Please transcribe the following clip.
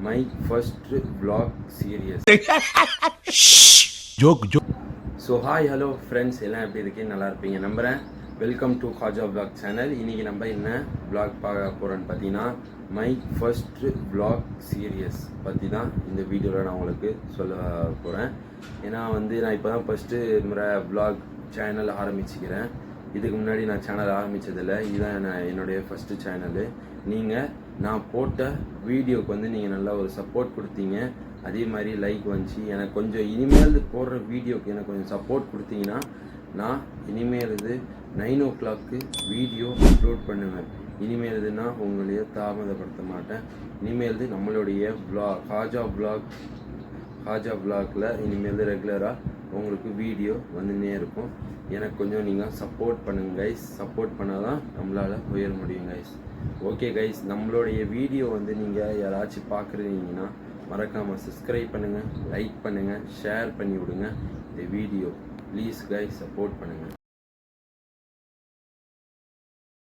my first vlog series. Joke. So hi hello friends, எல்லாம் எப்படி இருக்கீங்க? நல்லா இருப்பீங்க நம்புகிறேன். Welcome to Kaja vlog channel. இன்றைக்கி நம்ம என்ன vlog பார்க்க போகிறோன்னு பார்த்தீங்கன்னா, மை ஃபர்ஸ்ட் vlog சீரியஸ் பற்றி தான் இந்த வீடியோவில் நான் உங்களுக்கு சொல்ல போகிறேன். ஏன்னா நான் இப்போ தான் ஃபஸ்ட்டு முறை vlog சேனல் ஆரம்பிச்சுக்கிறேன். இதுக்கு முன்னாடி நான் சேனல் ஆரம்பித்ததில்லை. இதுதான் என்னுடைய ஃபஸ்ட்டு சேனலு. நான் போட்ட வீடியோவுக்கு நீங்கள் நல்லா ஒரு சப்போர்ட் கொடுத்தீங்க. அதே மாதிரி லைக் வந்துச்சு. எனக்கு கொஞ்சம் இனிமேல் போடுற வீடியோக்கு எனக்கு கொஞ்சம் சப்போர்ட் கொடுத்தீங்கன்னா நான் இனிமேல் 9 o'clock வீடியோ அப்லோட் பண்ணுவேன். இனிமேல் நான் உங்களையே தாமதப்படுத்த மாட்டேன். இனிமேல் நம்மளுடைய காஜா vlogல இனிமேல் ரெகுலராக உங்களுக்கு வீடியோ வந்துன்னே இருக்கும். எனக்கு கொஞ்சம் நீங்கள் சப்போர்ட் பண்ணுங்கள் கைஸ். சப்போர்ட் பண்ணால் தான் நம்மளால் உயர முடியும் கைஸ். ஓகே கைஸ், நம்மளுடைய வீடியோ நீங்கள் யாராச்சும் பார்க்குறீங்கன்னா மறக்காமல் சப்ஸ்கிரைப் பண்ணுங்கள், லைக் பண்ணுங்கள், ஷேர் பண்ணி விடுங்க இந்த வீடியோ. ப்ளீஸ் கைஸ், சப்போர்ட் பண்ணுங்கள்.